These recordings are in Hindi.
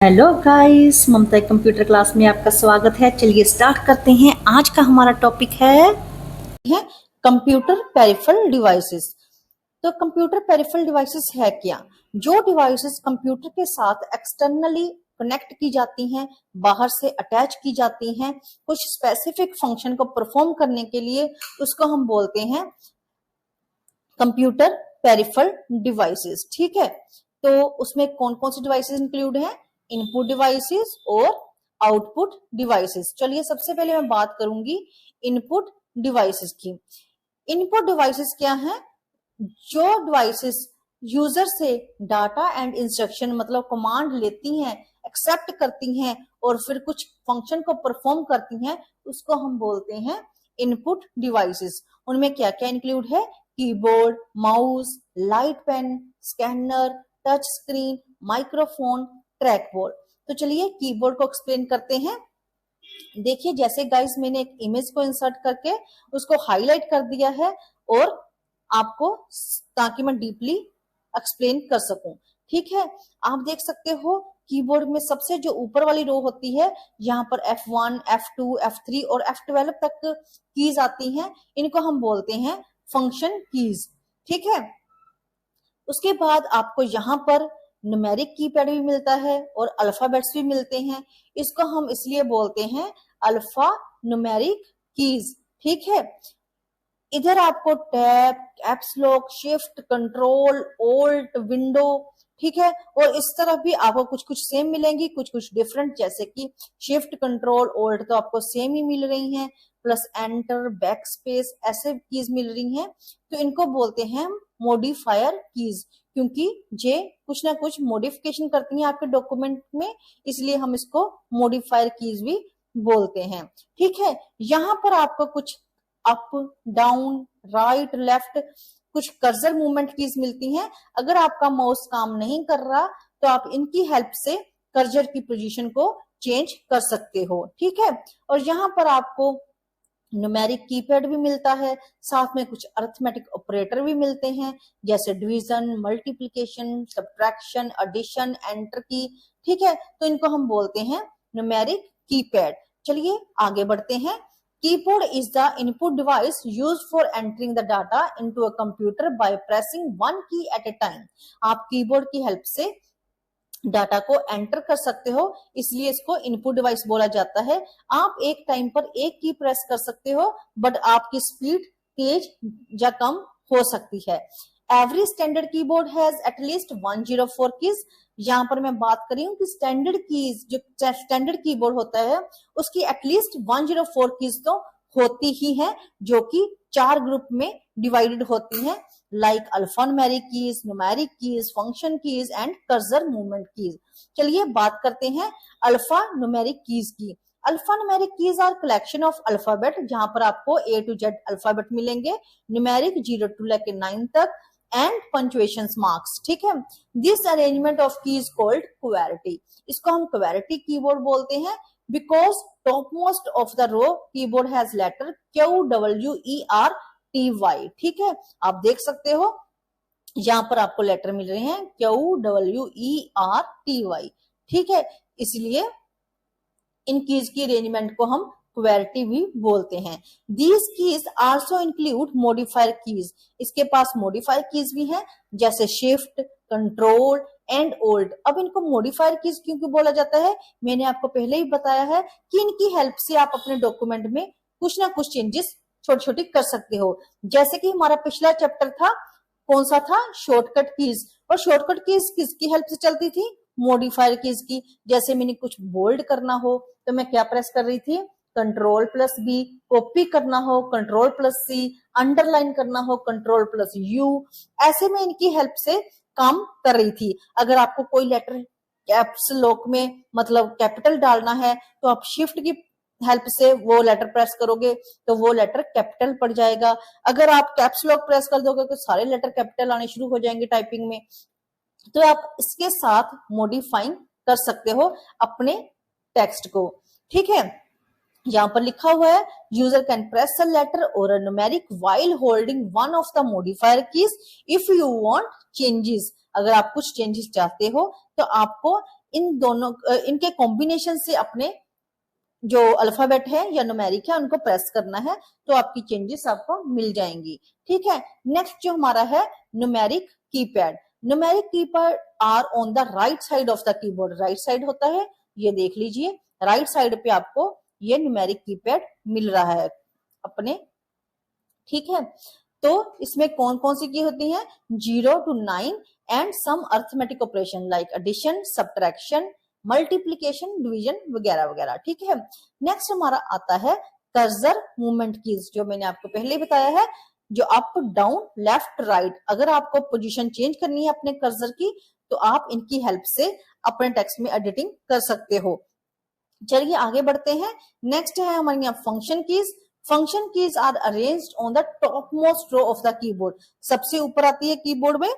हेलो गाइस, ममता कंप्यूटर क्लास में आपका स्वागत है। चलिए स्टार्ट करते हैं। आज का हमारा टॉपिक है कंप्यूटर पेरिफेरल डिवाइसेस। तो कंप्यूटर पेरिफेरल डिवाइसेस है क्या? जो डिवाइसेस कंप्यूटर के साथ एक्सटर्नली कनेक्ट की जाती हैं, बाहर से अटैच की जाती हैं, कुछ स्पेसिफिक फंक्शन को परफॉर्म करने के लिए, उसको हम बोलते हैं कंप्यूटर पेरिफेरल डिवाइसेस। ठीक है, तो उसमें कौन कौन से डिवाइसेस इंक्लूड हैं? इनपुट डिवाइसेस और आउटपुट डिवाइसेस। चलिए सबसे पहले मैं बात करूंगी इनपुट डिवाइसेस की। इनपुट डिवाइसेस क्या है? जो डिवाइसेस यूजर से डाटा एंड इंस्ट्रक्शन मतलब कमांड लेती हैं, एक्सेप्ट करती हैं और फिर कुछ फंक्शन को परफॉर्म करती हैं, उसको हम बोलते हैं इनपुट डिवाइसेस। उनमें क्या क्या इंक्लूड है? Keyboard, mouse, light pen, scanner, touch screen, microphone, track ball. तो चलिए कीबोर्ड को एक्सप्लेन करते हैं। देखिए जैसे गाइस मैंने एक इमेज को इंसर्ट करके उसको हाईलाइट कर दिया है और आपको, ताकि मैं डीपली एक्सप्लेन कर सकूं। ठीक है, आप देख सकते हो कीबोर्ड में सबसे जो ऊपर वाली रो होती है, यहाँ पर F1, F2, F3 और F12 तक कीज आती हैं। इनको हम बोलते हैं फंक्शन कीज। ठीक है, उसके बाद आपको यहाँ पर न्यूमेरिक कीपैड भी मिलता है और अल्फाबेट्स भी मिलते हैं। इसको हम इसलिए बोलते हैं अल्फा न्यूमेरिक कीज। ठीक है, इधर आपको tab, caps lock, shift, control, alt, window, ठीक है, और इस तरफ भी आपको कुछ कुछ सेम मिलेंगी, कुछ कुछ डिफरेंट, जैसे कि शिफ्ट, कंट्रोल, ओल्ट तो आपको सेम ही मिल रही हैं, प्लस एंटर, बैक स्पेस ऐसे कीज मिल रही हैं। तो इनको बोलते हैं मॉडिफायर कीज, क्योंकि ये कुछ ना कुछ मॉडिफिकेशन करती हैं आपके डॉक्यूमेंट में, इसलिए हम इसको मॉडिफायर कीज भी बोलते हैं। ठीक है, यहाँ पर आपको कुछ अप, डाउन, राइट, लेफ्ट, कुछ कर्सर मूवमेंट कीज मिलती हैं। अगर आपका माउस काम नहीं कर रहा तो आप इनकी हेल्प से कर्सर की पोजीशन को चेंज कर सकते हो। ठीक है, और यहाँ पर आपको न्यूमेरिक कीपैड भी मिलता है, साथ में कुछ अरिथमेटिक ऑपरेटर भी मिलते हैं, जैसे division, multiplication, subtraction, addition, enter key. ठीक है, तो इनको हम बोलते हैं न्यूमेरिक कीपैड। चलिए आगे बढ़ते हैं। Keyboard is the input device used for entering the data into a computer by pressing one key at a time। आप कीबोर्ड की हेल्प से डाटा को एंटर कर सकते हो, इसलिए इसको इनपुट डिवाइस बोला जाता है। आप एक टाइम पर एक की प्रेस कर सकते हो, बट आपकी स्पीड तेज या कम हो सकती है। Every standard keyboard has at least 104 keys. यहाँ पर मैं बात कर रही हूँ कि स्टैंडर्ड कीज, जो स्टैंडर्ड कीबोर्ड होता है उसकी एटलीस्ट 104 कीज तो होती ही है, जो कि 4 ग्रुप में डिवाइडेड होती हैं, like alphanumeric keys, numeric keys, function keys and cursor movement keys. चलिए बात करते हैं अल्फा न्यूमेरिक कीज की। Alpha numeric keys are collection of alphabet, जहां पर आपको A to Z अल्फाबेट मिलेंगे, न्यूमेरिक 0 to लेके 9 तक, एंड पंचुएशन मार्क्स। ठीक है, this arrangement of keys called QWERTY. इसको हम क्वेरिटी कीबोर्ड बोलते हैं, because top most of the row keyboard has letter QWERTY। ठीक है, आप देख सकते हो यहां पर आपको लेटर मिल रहे हैं QWERTY। ठीक है, इसलिए इन कीज की अरेंजमेंट को हम क्वेरिटी भी बोलते हैं। These keys also include modifier keys. इसके पास मॉडिफायर कीज भी हैं, जैसे शिफ्ट, कंट्रोल एंड ओल्ट। अब इनको मॉडिफायर कीज क्यों बोला जाता है, मैंने आपको पहले ही बताया है कि इनकी हेल्प से आप अपने डॉक्यूमेंट में कुछ ना कुछ चेंजेस छोटी छोटी कर सकते हो। जैसे कि हमारा पिछला चैप्टर था, कौन सा था? Shortcut keys. और शॉर्टकट कीज किसकी हेल्प से चलती थी? मॉडिफायर कीज की। जैसे मैंने कुछ बोल्ड करना हो तो मैं क्या प्रेस कर रही थी? Control plus B. कॉपी करना हो कंट्रोल प्लस सी। अंडरलाइन करना हो कंट्रोल प्लस यू। ऐसे में इनकी हेल्प से काम कर रही थी। अगर आपको कोई लेटर कैप्स लॉक में मतलब कैपिटल डालना है तो आप शिफ्ट की हेल्प से वो लेटर प्रेस करोगे तो वो लेटर कैपिटल पड़ जाएगा। अगर आप कैप्स लॉक प्रेस कर दोगे तो सारे लेटर कैपिटल आने शुरू हो जाएंगे टाइपिंग में। तो आप इसके साथ मॉडिफाइंग कर सकते हो अपने टेक्स्ट को। ठीक है, यहाँ पर लिखा हुआ है user can press a letter और a numeric while holding one of the modifier keys if you want changes. अगर आप कुछ चेंजेस चाहते हो तो आपको इन दोनों इनके कॉम्बिनेशन से अपने जो अल्फाबेट है या न्यूमेरिक है उनको प्रेस करना है, तो आपकी चेंजेस आपको मिल जाएंगी। ठीक है, नेक्स्ट जो हमारा है numeric keypad. Numeric keypad are on the right side of the keyboard, right side होता है, ये देख लीजिए राइट साइड पे आपको ये न्यूमेरिक कीपैड मिल रहा है अपने। ठीक है, तो इसमें कौन कौन सी की होती है, 0 to 9 and some arithmetic operation like addition, subtraction, multiplication, division वगैरह वगैरह। ठीक है, नेक्स्ट हमारा आता है कर्सर मूवमेंट कीज, जो मैंने आपको पहले बताया है, जो अप डाउन लेफ्ट राइट। अगर आपको पोजीशन चेंज करनी है अपने कर्सर की तो आप इनकी हेल्प से अपने टेक्स्ट में एडिटिंग कर सकते हो। चलिए आगे बढ़ते हैं। नेक्स्ट है हमारे यहाँ function keys. Function keys are arranged on the top most row of the keyboard, सबसे ऊपर आती है कीबोर्ड में।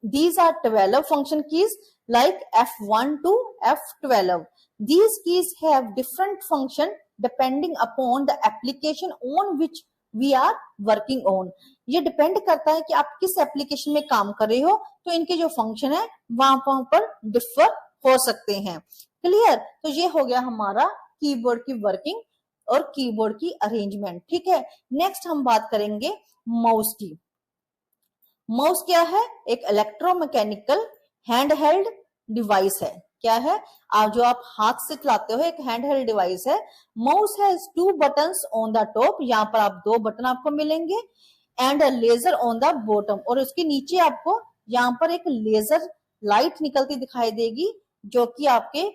These are 12 function keys like F1 to F12. These keys have different function depending upon the application on which we are working on. ये डिपेंड करता है कि आप किस एप्लीकेशन में काम कर रहे हो, तो इनके जो फंक्शन है वहां पर डिफर हो सकते हैं। क्लियर, तो ये हो गया हमारा कीबोर्ड की वर्किंग और कीबोर्ड की अरेंजमेंट। ठीक है, नेक्स्ट हम बात करेंगे माउस की। माउस क्या है, एक इलेक्ट्रोमैकेनिकल हैंड हेल्ड डिवाइस है। क्या है, जो आप हाथ से चलाते हो, एक हैंड हेल्ड डिवाइस है। Mouse has 2 buttons on the top, यहाँ पर आप 2 बटन आपको मिलेंगे, and a laser on the bottom, और उसके नीचे आपको यहाँ पर एक लेजर लाइट निकलती दिखाई देगी जो कि आपके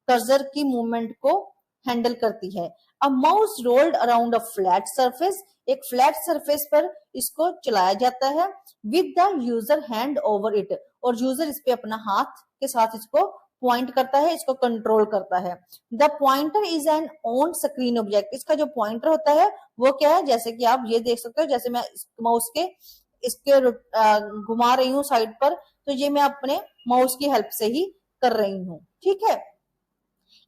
कर्सर की मूवमेंट को हैंडल करती है। A mouse rolled around a flat surface, एक फ्लैट सरफेस पर इसको चलाया जाता है with the user hand over it, और यूजर इस पे अपना हाथ के साथ इसको पॉइंट करता है, इसको कंट्रोल करता है। The pointer is an on screen object, इसका जो पॉइंटर होता है वो क्या है, जैसे कि आप ये देख सकते हो, जैसे मैं माउस के इसके घुमा रही हूँ साइड पर, तो ये मैं अपने माउस की हेल्प से ही कर रही हूँ। ठीक है,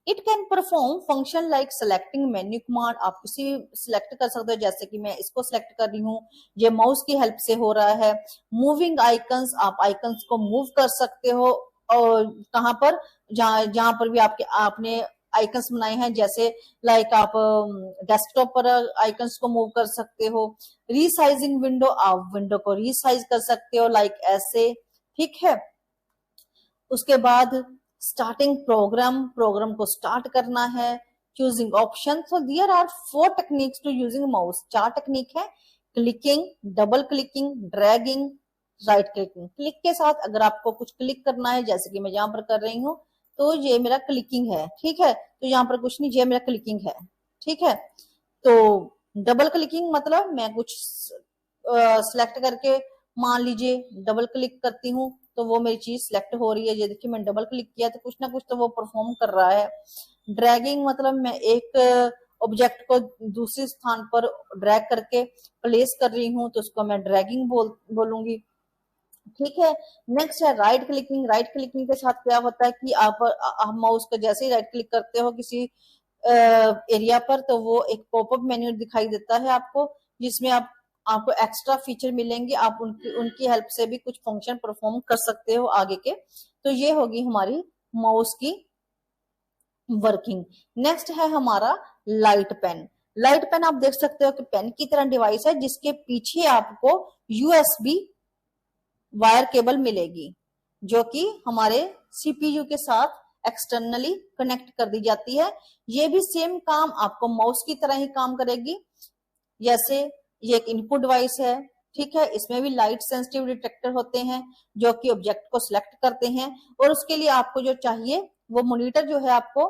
it can perform function like selecting menu command, आप किसी सिलेक्ट कर सकते हो, जैसे कि मैं इसको सिलेक्ट कर रही हूँ, ये माउस की हेल्प से हो रहा है। मूविंग आइकन्स, आप आइकन्स को मूव कर सकते हो, और कहां पर, जहां पर भी आपने आइकन्स बनाए हैं, जैसे लाइक आप डेस्कटॉप पर आइकन्स को मूव कर सकते हो। रीसाइजिंग विंडो, आप विंडो को रीसाइज कर सकते हो लाइक ऐसे। ठीक है, उसके बाद स्टार्टिंग प्रोग्राम, प्रोग्राम को स्टार्ट करना है। Choosing option, so there are 4 techniques to using mouse, 4 technique है, clicking, double clicking, dragging, right clicking. Click के साथ अगर आपको कुछ क्लिक करना है, जैसे कि मैं यहाँ पर कर रही हूँ, तो ये मेरा क्लिकिंग है। ठीक है, तो यहाँ पर कुछ नहीं, ये मेरा क्लिकिंग है। ठीक है, तो डबल क्लिकिंग मतलब मैं कुछ सिलेक्ट करके, मान लीजिए डबल क्लिक करती हूँ तो वो मेरी चीज सिलेक्ट हो रही है, ये देखिए मैंने डबल क्लिक किया तो कुछ ना कुछ तो वो परफॉर्म कर रहा है। ड्रैगिंग मतलब मैं एक ऑब्जेक्ट को दूसरे स्थान पर ड्रैग करके प्लेस कर रही हूँ, तो उसको मैं ड्रैगिंग बोलूंगी। ठीक है, नेक्स्ट है राइट क्लिकिंग। राइट क्लिकिंग के साथ क्या होता है कि आप माउस को जैसे ही राइट क्लिक करते हो किसी एरिया पर, तो वो एक पॉपअप मेन्यू दिखाई देता है आपको, जिसमें आपको एक्स्ट्रा फीचर मिलेंगे, आप उनकी हेल्प से भी कुछ फंक्शन परफॉर्म कर सकते हो आगे के। तो ये होगी हमारी माउस की वर्किंग। नेक्स्ट है हमारा लाइट पेन। लाइट पेन आप देख सकते हो कि पेन की तरह डिवाइस है, जिसके पीछे आपको यूएसबी वायर केबल मिलेगी, जो कि हमारे सीपीयू के साथ एक्सटर्नली कनेक्ट कर दी जाती है। ये भी सेम काम आपको माउस की तरह ही काम करेगी। जैसे ये एक इनपुट डिवाइस है, ठीक है, इसमें भी लाइट सेंसिटिव डिटेक्टर होते हैं जो कि ऑब्जेक्ट को सिलेक्ट करते हैं, और उसके लिए आपको जो चाहिए वो मॉनिटर जो है आपको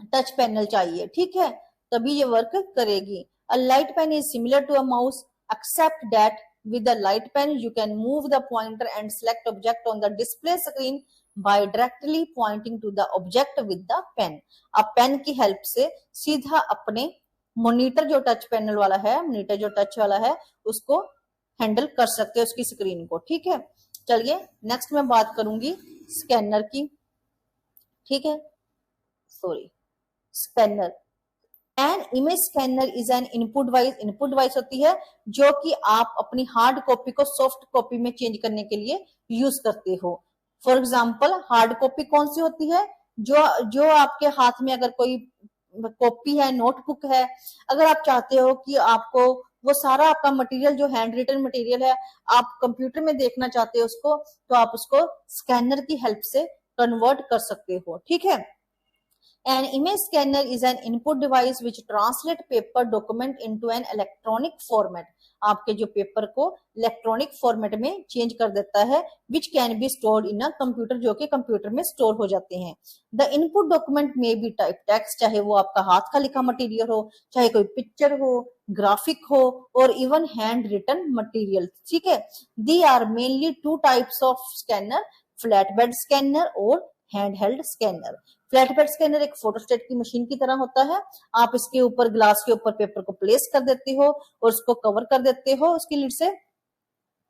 टच पैनल चाहिए। ठीक है, तभी ये वर्क करेगी। A light pen is similar to a mouse except that with the light pen you can move the pointer and select object on the display screen by directly pointing to the object with the pen। अब पेन की हेल्प से सीधा अपने मॉनिटर जो टच पैनल वाला है, मॉनिटर जो टच वाला है, उसको हैंडल कर सकते हो उसकी स्क्रीन को। ठीक है, चलिए नेक्स्ट मैं बात करूंगी स्कैनर की। ठीक है, sorry, scanner. An image scanner is an input device. Input device होती है जो कि आप अपनी हार्ड कॉपी को सॉफ्ट कॉपी में चेंज करने के लिए यूज करते हो। फॉर एग्जाम्पल हार्ड कॉपी कौन सी होती है, जो आपके हाथ में अगर कोई कॉपी है, नोटबुक है, अगर आप चाहते हो कि आपको वो सारा आपका मटेरियल जो हैंड रिटन मटेरियल है आप कंप्यूटर में देखना चाहते हो उसको, तो आप उसको स्कैनर की हेल्प से कन्वर्ट कर सकते हो। ठीक है। An image scanner is an input device which translate paper document into an electronic format. आपके जो पेपर को इलेक्ट्रॉनिक फॉर्मेट में चेंज कर देता है, which can be stored in a computer, जो कि कंप्यूटर में स्टोर हो जाते हैं। द इनपुट डॉक्यूमेंट में बी टाइप टेक्स्ट, चाहे वो आपका हाथ का लिखा मटेरियल हो, चाहे कोई पिक्चर हो, ग्राफिक हो, और इवन हैंड रिटन मटेरियल। ठीक है। There are mainly two types of scanner, flat bed scanner और hand held scanner. Flat bed scanner एक फोटोस्टेट की मशीन की तरह होता है, आप इसके ऊपर ग्लास के ऊपर पेपर को प्लेस कर देते हो और उसको कवर कर देते हो उसकी लिड से,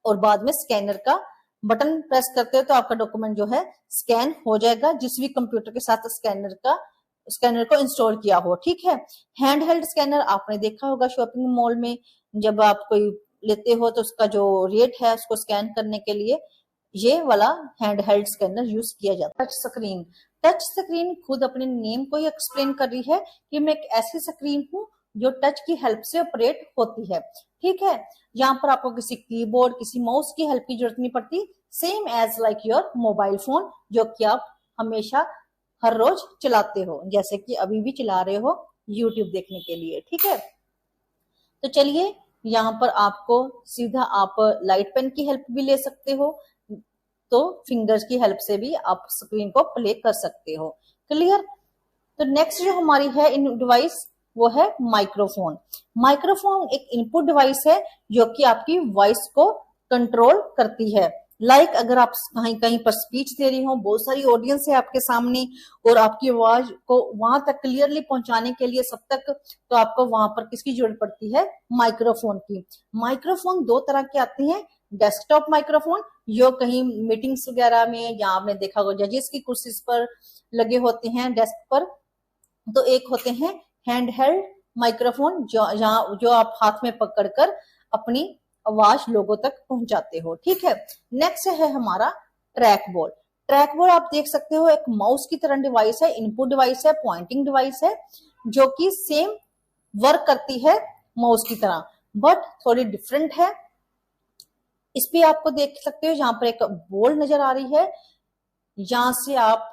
और बाद में स्कैनर का बटन प्रेस करते हो तो आपका डॉक्यूमेंट जो है स्कैन हो जाएगा, जिस भी कंप्यूटर के साथ स्कैनर को इंस्टॉल किया हो। ठीक है। हैंड हेल्ड स्कैनर आपने देखा होगा शॉपिंग मॉल में, जब आप कोई लेते हो तो उसका जो रेट है उसको स्कैन करने के लिए ये वाला हैंड हेल्ड स्कैनर यूज किया जाता है। टच स्क्रीन खुद अपने नेम को ही एक्सप्लेन कर रही है कि मैं एक ऐसी स्क्रीन हूं जो टच की हेल्प से ऑपरेट होती है। ठीक है। यहाँ पर आपको किसी कीबोर्ड, किसी माउस की हेल्प की जरूरत नहीं पड़ती, same as like your mobile phone, जो कि आप हमेशा हर रोज चलाते हो, जैसे कि अभी भी चला रहे हो यूट्यूब देखने के लिए। ठीक है। तो चलिए यहाँ पर आपको सीधा आप लाइट पेन की हेल्प भी ले सकते हो, तो फिंगर्स की हेल्प से भी आप स्क्रीन को प्ले कर सकते हो। क्लियर। तो नेक्स्ट जो हमारी है इन डिवाइस वो है माइक्रोफोन। माइक्रोफोन एक इनपुट डिवाइस है जो कि आपकी वॉइस को कंट्रोल करती है। लाइक अगर आप कहीं कहीं पर स्पीच दे रही हो, बहुत सारी ऑडियंस है आपके सामने और आपकी आवाज को वहां तक क्लियरली पहुंचाने के लिए सब तक, तो आपको वहां पर किसकी जरूरत पड़ती है, माइक्रोफोन की। माइक्रोफोन दो तरह के आते हैं, डेस्कटॉप माइक्रोफोन जो कहीं मीटिंग्स वगैरह में, या आपने देखा होगा जजेस की कुर्सी पर लगे होते हैं डेस्क पर, तो एक होते हैं हैंड हेल्ड माइक्रोफोन जो आप हाथ में पकड़कर अपनी आवाज लोगों तक पहुंचाते हो। ठीक है। नेक्स्ट है हमारा ट्रैक बॉल। ट्रैक बॉल आप देख सकते हो एक माउस की तरह डिवाइस है, इनपुट डिवाइस है, पॉइंटिंग डिवाइस है, जो कि सेम वर्क करती है माउस की तरह, बट थोड़ी डिफरेंट है। इस पे आपको देख सकते हो जहां पर एक बॉल नजर आ रही है, यहां से आप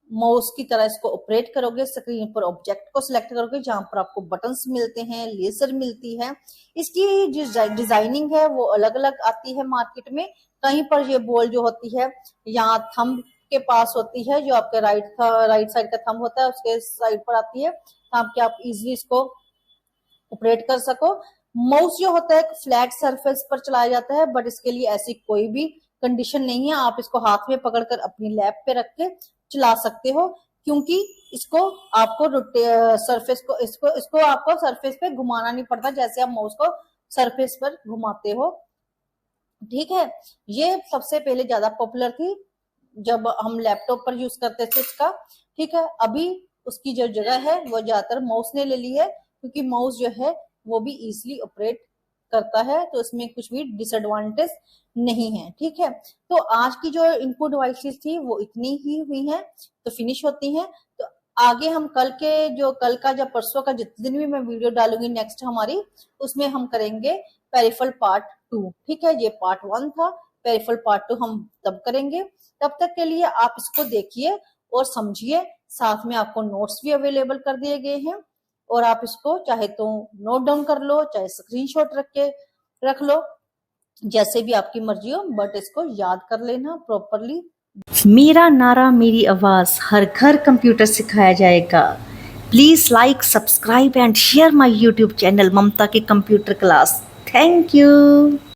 माउस की तरह इसको ऑपरेट करोगे, स्क्रीन पर ऑब्जेक्ट को सिलेक्ट करोगे, जहां पर आपको बटन्स मिलते हैं, लेजर मिलती है। इसकी जो डिजाइनिंग है वो अलग अलग आती है मार्केट में। कहीं पर ये बॉल जो होती है यहाँ थंब के पास होती है, जो आपके राइट साइड का थंब होता है उसके साइड पर आती है, ताकि आप इजिली इसको ऑपरेट कर सको। माउस जो होता है एक फ्लैट सरफेस पर चलाया जाता है, बट इसके लिए ऐसी कोई भी कंडीशन नहीं है, आप इसको हाथ में पकड़कर अपनी लैप पे रख के चला सकते हो, क्योंकि इसको आपको सरफेस को इसको आपको सरफेस पे घुमाना नहीं पड़ता, जैसे आप माउस को सरफेस पर घुमाते हो। ठीक है। ये सबसे पहले ज्यादा पॉपुलर थी जब हम लैपटॉप पर यूज करते थे इसका। ठीक है। अभी उसकी जो जगह है वो ज्यादातर माउस ने ले ली है, क्योंकि माउस जो है वो भी इजिली ऑपरेट करता है, तो इसमें कुछ भी डिसएडवांटेज नहीं है। ठीक है। तो आज की जो इनपुट डिवाइसेस थी वो इतनी ही हुई हैं, तो फिनिश होती हैं। तो आगे हम कल का जब परसों का जितने दिन भी मैं वीडियो डालूंगी नेक्स्ट हमारी, उसमें हम करेंगे पेरिफेरल पार्ट 2। ठीक है। ये पार्ट 1 था, पेरिफेरल पार्ट 2 हम तब करेंगे। तब तक के लिए आप इसको देखिए और समझिए, साथ में आपको नोट्स भी अवेलेबल कर दिए गए हैं, और आप इसको चाहे तो नोट डाउन कर लो, चाहे स्क्रीनशॉट रख लो, जैसे भी आपकी मर्जी हो, बट इसको याद कर लेना प्रॉपरली। मेरा नारा मेरी आवाज, हर घर कंप्यूटर सिखाया जाएगा। Please like, subscribe and share my YouTube channel Mamta की कंप्यूटर क्लास। Thank you.